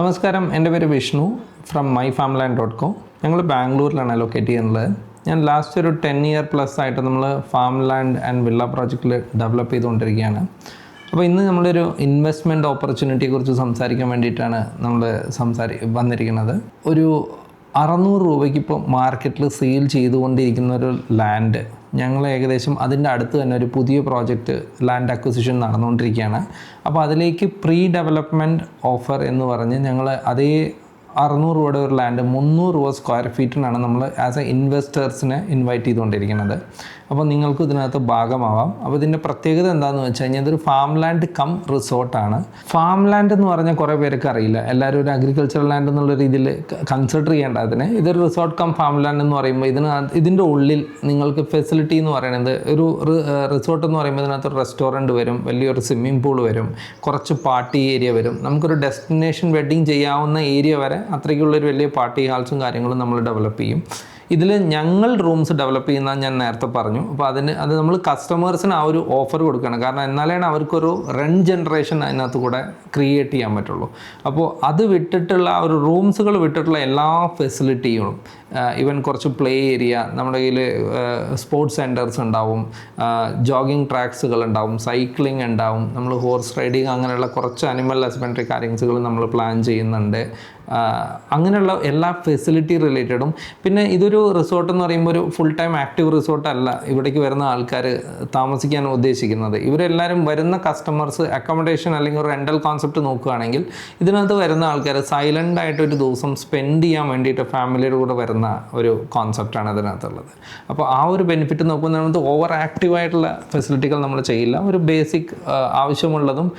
നമസ്കാരം, എൻ്റെ പേര് വിഷ്ണു ഫ്രം myfarmland.com. ഞങ്ങൾ ബാംഗ്ലൂരിലാണ് ലൊക്കേറ്റ് ചെയ്യുന്നത്. ഞാൻ ലാസ്റ്റ് ഒരു 10 ഇയർ പ്ലസ് ആയിട്ട് നമ്മൾ ഫാം ലാൻഡ് ആൻഡ് വില്ല പ്രോജക്റ്റിൽ ഡെവലപ്പ് ചെയ്തുകൊണ്ടിരിക്കുകയാണ്. അപ്പോൾ ഇന്ന് നമ്മളൊരു ഇൻവെസ്റ്റ്മെൻറ്റ് ഓപ്പർച്യൂണിറ്റിയെക്കുറിച്ച് സംസാരിക്കാൻ വേണ്ടിയിട്ടാണ് നമ്മൾ വന്നിരിക്കുന്നത്. ഒരു 600 രൂപയ്ക്ക് ഇപ്പോൾ മാർക്കറ്റിൽ സെയിൽ ചെയ്തുകൊണ്ടിരിക്കുന്ന ഒരു ലാൻഡ് ഞങ്ങൾ ഏകദേശം അതിൻ്റെ അടുത്ത് തന്നെ ഒരു പുതിയ പ്രോജക്റ്റ് ലാൻഡ് അക്വിസിഷൻ നടന്നുകൊണ്ടിരിക്കുകയാണ്. അപ്പോൾ അതിലേക്ക് പ്രീ ഡെവലപ്മെൻറ്റ് ഓഫർ എന്ന് പറഞ്ഞ് ഞങ്ങൾ അതേ 600 രൂപയുടെ ഒരു ലാൻഡ് 300 രൂപ സ്ക്വയർ ഫീറ്റിനാണ് നമ്മൾ ആസ് എ ഇൻവെസ്റ്റേഴ്സിനെ ഇൻവൈറ്റ് ചെയ്തുകൊണ്ടിരിക്കുന്നത്. അപ്പോൾ നിങ്ങൾക്ക് ഇതിനകത്ത് ഭാഗമാവാം. അപ്പോൾ ഇതിൻ്റെ പ്രത്യേകത എന്താണെന്ന് വെച്ച് കഴിഞ്ഞാൽ ഇതൊരു ഫാം ലാൻഡ് കം റിസോർട്ടാണ്. ഫാം ലാൻഡ് എന്ന് പറഞ്ഞാൽ കുറേ പേർക്ക് അറിയില്ല. എല്ലാവരും ഒരു അഗ്രികൾച്ചറൽ ലാൻഡ് എന്നുള്ള രീതിയിൽ കൺസിഡർ ചെയ്യേണ്ട അതിന്. ഇതൊരു റിസോർട്ട് കം ഫാം ലാൻഡ് എന്ന് പറയുമ്പോൾ ഇതിൻ്റെ ഉള്ളിൽ നിങ്ങൾക്ക് ഫെസിലിറ്റി എന്ന് പറയുന്നത് ഒരു റിസോർട്ട് എന്ന് പറയുമ്പോൾ ഇതിനകത്ത് ഒരു റെസ്റ്റോറൻറ്റ് വരും, വലിയൊരു സ്വിമ്മിംഗ് പൂൾ വരും, കുറച്ച് പാർട്ടി ഏരിയ വരും, നമുക്കൊരു ഡെസ്റ്റിനേഷൻ വെഡ്ഡിങ് ചെയ്യാവുന്ന ഏരിയ വരെ അത്രയ്ക്കുള്ളൊരു വലിയ പാർട്ടി ഹാൾസും കാര്യങ്ങളും നമ്മൾ ഡെവലപ്പ് ചെയ്യും. ഇതിൽ ഞങ്ങൾ റൂംസ് ഡെവലപ്പ് ചെയ്യുന്ന ഞാൻ നേരത്തെ പറഞ്ഞു. അപ്പോൾ അത് നമ്മൾ കസ്റ്റമേഴ്സിന് ആ ഒരു ഓഫർ കൊടുക്കുകയാണ്. കാരണം എന്നാലാണ് അവർക്കൊരു റെൻറ്റ് ജനറേഷൻ അതിനകത്ത് കൂടെ ക്രിയേറ്റ് ചെയ്യാൻ പറ്റുള്ളൂ. അപ്പോൾ അത് വിട്ടിട്ടുള്ള ആ ഒരു റൂംസുകൾ വിട്ടിട്ടുള്ള എല്ലാ ഫെസിലിറ്റികളും, ഈവൻ കുറച്ച് പ്ലേ ഏരിയ, നമ്മുടെ കയ്യിൽ സ്പോർട്സ് സെൻറ്റേഴ്സ് ഉണ്ടാവും, ജോഗിങ് ട്രാക്സുകൾ ഉണ്ടാവും, സൈക്ലിംഗ് ഉണ്ടാവും, നമ്മൾ ഹോഴ്സ് റൈഡിങ് അങ്ങനെയുള്ള കുറച്ച് അനിമൽ ഹസ്ബൻഡറി കാര്യങ്ങൾ നമ്മൾ പ്ലാൻ ചെയ്യുന്നുണ്ട്. അങ്ങനെയുള്ള എല്ലാ ഫെസിലിറ്റി റിലേറ്റഡും. പിന്നെ ഇതൊരു റിസോർട്ട് എന്ന് പറയുമ്പോൾ ഒരു ഫുൾ ടൈം ആക്റ്റീവ് റിസോർട്ടല്ല ഇവിടേക്ക് വരുന്ന ആൾക്കാർ താമസിക്കാൻ ഉദ്ദേശിക്കുന്നത്. ഇവരെല്ലാവരും വരുന്ന കസ്റ്റമേഴ്സ് അക്കോമഡേഷൻ അല്ലെങ്കിൽ ഒരു റെൻ്റൽ കോൺസെപ്റ്റ് നോക്കുകയാണെങ്കിൽ ഇതിനകത്ത് വരുന്ന ആൾക്കാർ സൈലൻ്റ് ആയിട്ട് ഒരു ദിവസം സ്പെൻഡ് ചെയ്യാൻ വേണ്ടിയിട്ട് ഫാമിലിയുടെ കൂടെ വരുന്ന ഒരു കോൺസെപ്റ്റാണ് അതിനകത്തുള്ളത്. അപ്പോൾ ആ ഒരു ബെനിഫിറ്റ് നോക്കുന്നത് ഓവർ ആക്റ്റീവായിട്ടുള്ള ഫെസിലിറ്റികൾ നമ്മൾ ചെയ്യില്ല. ഒരു ബേസിക് ആവശ്യമുള്ളതും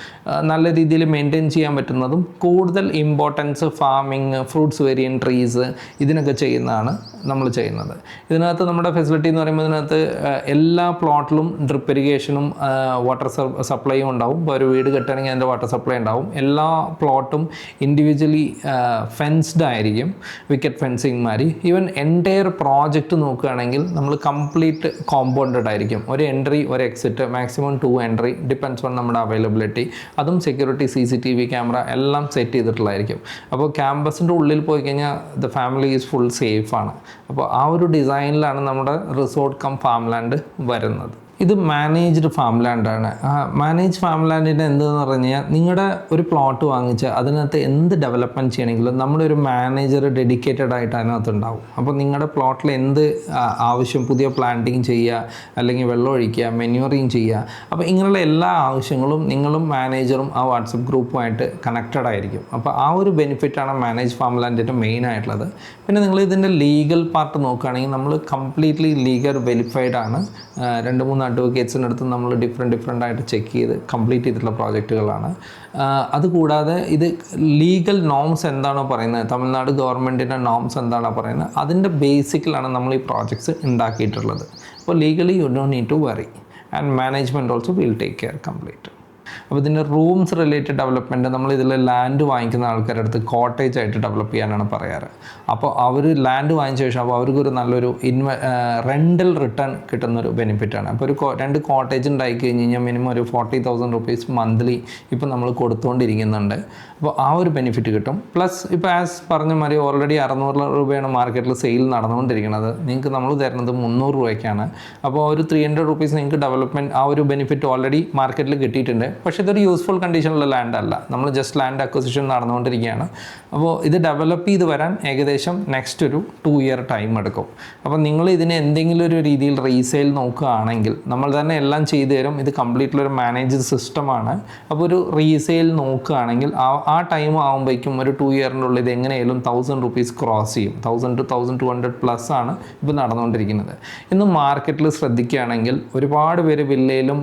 നല്ല രീതിയിൽ മെയിൻറ്റെയിൻ ചെയ്യാൻ പറ്റുന്നതും കൂടുതൽ importance farming, fruits variant trees ഇതിനൊക്കെ ചെയ്യുന്നതാണ് നമ്മൾ ചെയ്യുന്നത്. ഇതിനകത്ത് നമ്മുടെ ഫെസിലിറ്റി എന്ന് പറയുമ്പോൾ ഇതിനകത്ത് എല്ലാ പ്ലോട്ടിലും ഡ്രിപ്പ് ഇറിഗേഷനും വാട്ടർ സപ്ലൈയും ഉണ്ടാവും. ഇപ്പോൾ ഒരു വീട് കെട്ടുകയാണെങ്കിൽ അതിൻ്റെ വാട്ടർ സപ്ലൈ ഉണ്ടാവും. എല്ലാ പ്ലോട്ടും ഇൻഡിവിജ്വലി ഫെൻസ്ഡ് ആയിരിക്കും, വിക്കറ്റ് ഫെൻസിങ് മാതിരി. ഈവൻ എൻറ്റയർ പ്രോജക്റ്റ് നോക്കുകയാണെങ്കിൽ നമ്മൾ കംപ്ലീറ്റ് കോമ്പൗണ്ടഡ് ആയിരിക്കും. ഒരു എൻട്രി, ഒരു exit, maximum 2 entry, depends on നമ്മുടെ അവൈലബിലിറ്റി. അതും സെക്യൂരിറ്റി, CCTV ക്യാമറ എല്ലാം സെറ്റ് ചെയ്തിട്ടുള്ളതായിരിക്കും. അപ്പോൾ ക്യാമ്പസിൻ്റെ ഉള്ളിൽ പോയി കഴിഞ്ഞാൽ ദ ഫാമിലി ഈസ് ഫുൾ സേഫാണ്. അപ്പോൾ ആ ഒരു ഡിസൈനിലാണ് നമ്മുടെ റിസോർട്ട് കം ഫാം ലാൻഡ് വരുന്നത്. ഇത് മാനേജ്ഡ് ഫാം ലാൻഡാണ്. മാനേജ് ഫാം ലാൻഡിൻ്റെ എന്തെന്ന് പറഞ്ഞു കഴിഞ്ഞാൽ നിങ്ങളുടെ ഒരു പ്ലോട്ട് വാങ്ങിച്ച് അതിനകത്ത് എന്ത് ഡെവലപ്മെൻറ്റ് ചെയ്യണമെങ്കിലും നമ്മുടെ ഒരു മാനേജർ ഡെഡിക്കേറ്റഡ് ആയിട്ട് അതിനകത്ത് ഉണ്ടാവും. അപ്പോൾ നിങ്ങളുടെ പ്ലോട്ടിൽ എന്ത് ആവശ്യം, പുതിയ പ്ലാന്റിങ് ചെയ്യുക, അല്ലെങ്കിൽ വെള്ളം ഒഴിക്കുക, മെന്യൂറിങ് ചെയ്യുക, അപ്പോൾ ഇങ്ങനെയുള്ള എല്ലാ ആവശ്യങ്ങളും നിങ്ങളും മാനേജറും ആ വാട്സപ്പ് ഗ്രൂപ്പുമായിട്ട് കണക്റ്റഡ് ആയിരിക്കും. അപ്പോൾ ആ ഒരു ബെനിഫിറ്റാണ് മാനേജ് ഫാം ലാൻഡിൻ്റെ മെയിൻ ആയിട്ടുള്ളത്. പിന്നെ നിങ്ങൾ ഇതിൻ്റെ ലീഗൽ പാർട്ട് നോക്കുകയാണെങ്കിൽ നമ്മൾ കംപ്ലീറ്റ്ലി ലീഗൽ വെരിഫൈഡ് ആണ്. 2-3 അഡ്വക്കേറ്റ്സിൻ്റെ അടുത്ത് നമ്മൾ ഡിഫറെൻ്റ് ആയിട്ട് ചെക്ക് ചെയ്ത് കംപ്ലീറ്റ് ചെയ്തിട്ടുള്ള പ്രോജക്റ്റുകളാണ്. അതുകൂടാതെ ഇത് ലീഗൽ നോംസ് എന്താണോ പറയുന്നത്, തമിഴ്നാട് ഗവൺമെൻറ്റിൻ്റെ നോംസ് എന്താണോ പറയുന്നത്, അതിൻ്റെ ബേസിക്കിലാണ് നമ്മൾ ഈ പ്രോജക്ട്സ് ഉണ്ടാക്കിയിട്ടുള്ളത്. അപ്പോൾ legally you don't need to worry and management also will take care complete. അപ്പോൾ ഇതിൻ്റെ റൂംസ് റിലേറ്റഡ് ഡെവലപ്മെൻറ്റ് നമ്മൾ ഇതിൽ ലാൻഡ് വാങ്ങിക്കുന്ന ആൾക്കാരുടെ അടുത്ത് കോട്ടേജ് ആയിട്ട് ഡെവലപ്പ് ചെയ്യാനാണ് പറയാറ്. അപ്പോൾ അവർ ലാൻഡ് വാങ്ങിച്ച ശേഷം അപ്പോൾ അവർക്കൊരു നല്ലൊരു റെൻ്റൽ റിട്ടേൺ കിട്ടുന്നൊരു ബെനിഫിറ്റാണ്. അപ്പോൾ ഒരു 2 കോട്ടേജ് ഉണ്ടായി കഴിഞ്ഞ് കഴിഞ്ഞാൽ മിനിമം ഒരു 40,000 rupees മന്ത്ലി ഇപ്പോൾ നമ്മൾ കൊടുത്തുകൊണ്ടിരിക്കുന്നുണ്ട്. അപ്പോൾ ആ ഒരു ബെനിഫിറ്റ് കിട്ടും. പ്ലസ് ഇപ്പോൾ ആസ് പറഞ്ഞ മാതിരി ഓൾറെഡി 600 രൂപയാണ് മാർക്കറ്റിൽ സെയിൽ നടന്നുകൊണ്ടിരിക്കുന്നത്. നിങ്ങൾക്ക് നമ്മൾ തരുന്നത് 300 രൂപയ്ക്കാണ്. അപ്പോൾ ഒരു 300 rupees നിങ്ങൾക്ക് ഡെവലപ്മെൻറ്റ് ആ ഒരു ബെനിഫിറ്റ് ഓൾറെഡി മാർക്കറ്റിൽ കിട്ടിയിട്ടുണ്ട്. പക്ഷേ ഇതൊരു യൂസ്ഫുൾ കണ്ടീഷനുള്ള ലാൻഡ് അല്ല, നമ്മൾ ജസ്റ്റ് ലാൻഡ് അക്വിസിഷൻ നടന്നുകൊണ്ടിരിക്കുകയാണ്. അപ്പോൾ ഇത് ഡെവലപ്പ് ചെയ്ത് വരാൻ ഏകദേശം നെക്സ്റ്റ് ഒരു 2 ഇയർ ടൈം എടുക്കും. അപ്പോൾ നിങ്ങൾ ഇതിനെ എന്തെങ്കിലും ഒരു രീതിയിൽ റീസെയിൽ നോക്കുകയാണെങ്കിൽ നമ്മൾ തന്നെ എല്ലാം ചെയ്തു തരും. ഇത് കംപ്ലീറ്റ്ലി ഒരു മാനേജ്ഡ് സിസ്റ്റമാണ്. അപ്പോൾ ഒരു റീസെയിൽ നോക്കുകയാണെങ്കിൽ ആ ടൈം ആകുമ്പോഴേക്കും ഒരു 2 ഇയറിൻ്റെ ഉള്ളിൽ ഇത് എങ്ങനെയായാലും 1000 rupees ക്രോസ് ചെയ്യും. 1000 to 1200 പ്ലസ് ആണ് ഇപ്പോൾ നടന്നുകൊണ്ടിരിക്കുന്നത്. ഇന്ന് മാർക്കറ്റിൽ ശ്രദ്ധിക്കുകയാണെങ്കിൽ ഒരുപാട് പേര് വില്ലയിലും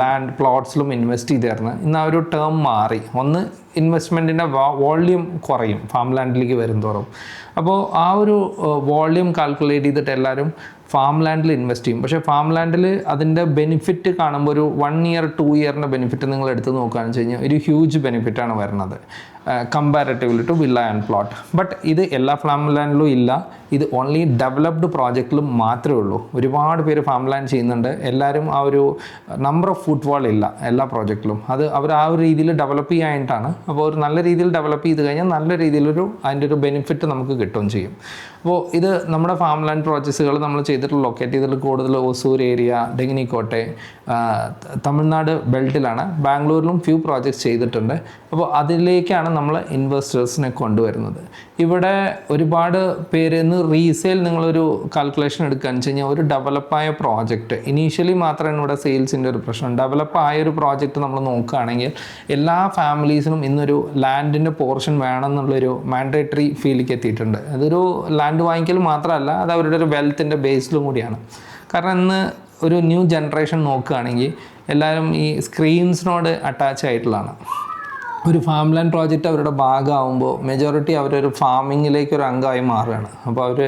ലാൻഡ് പ്ലോട്ട്സിലും ഇൻവെസ്റ്റ് ചെയ്തിരുന്നു. ഇന്ന് ആ ഒരു ടേം മാറി. ഒന്ന് ഇൻവെസ്റ്റ്മെൻറ്റിൻ്റെ വോള്യൂം കുറയും ഫാം ലാൻഡിലേക്ക് വരുന്തോറും. അപ്പോൾ ആ ഒരു വോള്യൂം കാൽക്കുലേറ്റ് ചെയ്തിട്ട് എല്ലാവരും ഫാം ലാൻഡിൽ ഇൻവെസ്റ്റ് ചെയ്യും. പക്ഷേ ഫാം ലാൻഡിൽ അതിൻ്റെ ബെനിഫിറ്റ് കാണുമ്പോൾ ഒരു 1 ഇയർ 2 ഇയറിൻ്റെ ബെനിഫിറ്റ് നിങ്ങൾ എടുത്ത് നോക്കുകയാണെന്ന് വെച്ച് കഴിഞ്ഞാൽ ഒരു ഹ്യൂജ് ബെനിഫിറ്റാണ് വരുന്നത്. Comparatively to villa and plot. But ഇത് എല്ലാ ഫാം ലാൻഡിലും ഇല്ല, ഇത് ഓൺലി ഡെവലപ്ഡ് പ്രോജക്റ്റിലും മാത്രമേ ഉള്ളൂ. ഒരുപാട് പേര് ഫാം ലാൻഡ് ചെയ്യുന്നുണ്ട്, എല്ലാവരും ആ ഒരു നമ്പർ ഓഫ് ഫുട്ഫോൾ ഇല്ല എല്ലാ പ്രോജക്റ്റിലും. അത് അവർ ആ ഒരു രീതിയിൽ ഡെവലപ്പ് ചെയ്യാനായിട്ടാണ്. അപ്പോൾ ഒരു നല്ല രീതിയിൽ ഡെവലപ്പ് ചെയ്ത് കഴിഞ്ഞാൽ നല്ല രീതിയിലൊരു അതിൻ്റെ ഒരു ബെനിഫിറ്റ് നമുക്ക് കിട്ടുകയും ചെയ്യും. അപ്പോൾ ഇത് നമ്മുടെ ഫാം ലാൻഡ് പ്രോജക്ട്സുകൾ നമ്മൾ ചെയ്തിട്ടുള്ള ലൊക്കേറ്റ് ചെയ്തിട്ടുള്ള കൂടുതൽ Hosur area, ഡെങ്ങിനിക്കോട്ടെ, Tamil Nadu ബെൽറ്റിലാണ്. ബാംഗ്ലൂരിലും few projects ചെയ്തിട്ടുണ്ട്. അപ്പോൾ അതിലേക്കാണ് നമ്മൾ ഇൻവെസ്റ്റേഴ്സിനെ കൊണ്ടുവരുന്നത്. ഇവിടെ ഒരുപാട് പേര് ഇന്ന് റീസെയിൽ നിങ്ങളൊരു കാൽക്കുലേഷൻ എടുക്കുകയെന്ന് വെച്ച് കഴിഞ്ഞാൽ ഒരു ഡെവലപ്പായ പ്രോജക്റ്റ് ഇനീഷ്യലി മാത്രമാണ് ഇവിടെ സെയിൽസിൻ്റെ ഒരു പ്രശ്നം. ഡെവലപ്പായ ഒരു പ്രോജക്റ്റ് നമ്മൾ നോക്കുകയാണെങ്കിൽ എല്ലാ ഫാമിലീസിനും ഇന്നൊരു ലാൻഡിൻ്റെ പോർഷൻ വേണമെന്നുള്ളൊരു മാൻഡേറ്ററി ഫീലിലേക്ക് എത്തിയിട്ടുണ്ട്. അതൊരു ലാൻഡ് വാങ്ങിക്കൽ മാത്രമല്ല, അത് അവരുടെ ഒരു വെൽത്തിൻ്റെ ബേസിലും കൂടിയാണ്. കാരണം ഇന്ന് ഒരു ന്യൂ ജനറേഷൻ നോക്കുകയാണെങ്കിൽ എല്ലാവരും ഈ സ്ക്രീൻസിനോട് അറ്റാച്ച് ആയിട്ടുള്ളതാണ്. ഒരു ഫാം ലാൻഡ് പ്രോജക്റ്റ് അവരുടെ ഭാഗമാകുമ്പോൾ മെജോറിറ്റി അവരൊരു ഫാമിങ്ങിലേക്ക് ഒരു അംഗമായി മാറുകയാണ്. അപ്പോൾ അവർ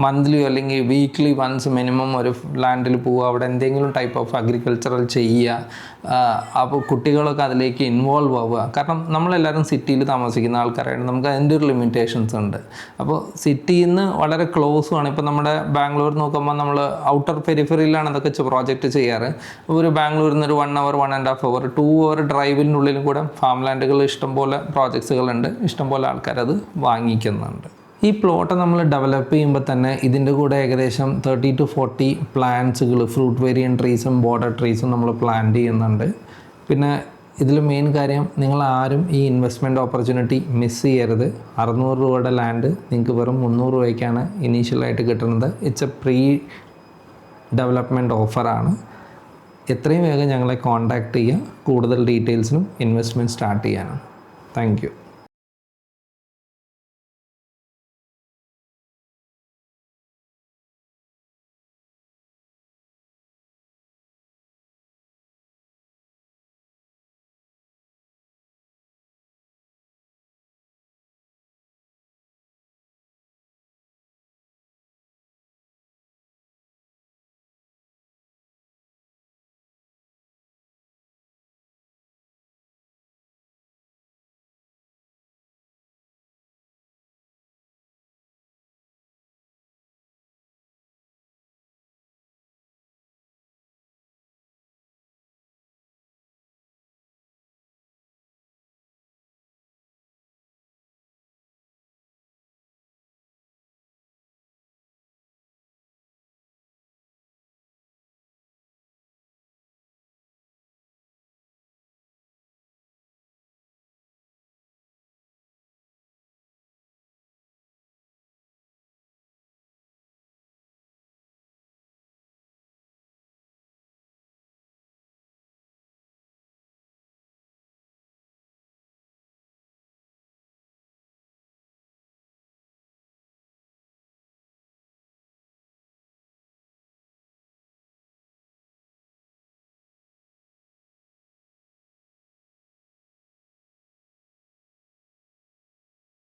മന്ത്ലി അല്ലെങ്കിൽ വീക്ക്ലി വൺസ് മിനിമം ഒരു ലാൻഡിൽ പോവുക, അവിടെ എന്തെങ്കിലും ടൈപ്പ് ഓഫ് അഗ്രികൾച്ചറൽ ചെയ്യുക. അപ്പോൾ കുട്ടികളൊക്കെ അതിലേക്ക് ഇൻവോൾവ് ആവുക. കാരണം നമ്മളെല്ലാവരും സിറ്റിയിൽ താമസിക്കുന്ന ആൾക്കാരാണ്, നമുക്ക് അതിൻ്റെ ഒരു ലിമിറ്റേഷൻസ് ഉണ്ട്. അപ്പോൾ സിറ്റിയിൽ നിന്ന് വളരെ ക്ലോസുമാണ്. ഇപ്പോൾ നമ്മുടെ ബാംഗ്ലൂർ നോക്കുമ്പോൾ നമ്മൾ ഔട്ടർ പെരിഫറിയിലാണ് അതൊക്കെ പ്രോജക്റ്റ് ചെയ്യാറ്. ഒരു ബാംഗ്ലൂരിൽ നിന്ന് ഒരു 1 hour 1.5 hour 2 hour ഡ്രൈവിനുള്ളിലും കൂടെ ഫാം ലാൻഡുകൾ ഇഷ്ടംപോലെ പ്രോജക്ട്സുകളുണ്ട്, ഇഷ്ടംപോലെ ആൾക്കാരത് വാങ്ങിക്കുന്നുണ്ട്. ഈ പ്ലോട്ട് നമ്മൾ ഡെവലപ്പ് ചെയ്യുമ്പോൾ തന്നെ ഇതിൻ്റെ കൂടെ ഏകദേശം 30 to 40 പ്ലാന്റ്സുകൾ, ഫ്രൂട്ട് വേരിയൻ ട്രീസും ബോർഡർ ട്രീസും നമ്മൾ പ്ലാൻ ചെയ്യുന്നുണ്ട്. പിന്നെ ഇതിൽ മെയിൻ കാര്യം, നിങ്ങൾ ആരും ഈ ഇൻവെസ്റ്റ്മെൻറ്റ് ഓപ്പർച്യൂണിറ്റി മിസ് ചെയ്യരുത്. 600 രൂപയുടെ ലാൻഡ് നിങ്ങൾക്ക് വെറും 300 രൂപയ്ക്കാണ് ഇനീഷ്യലായിട്ട് കിട്ടുന്നത്. ഇറ്റ്സ് എ പ്രീ ഡെവലപ്മെൻറ്റ് ഓഫറാണ്. എത്രയും വേഗം ഞങ്ങളെ കോൺടാക്റ്റ് ചെയ്യുക കൂടുതൽ ഡീറ്റെയിൽസിനും ഇൻവെസ്റ്റ്മെൻറ്റ് സ്റ്റാർട്ട് ചെയ്യാനും. Thank you.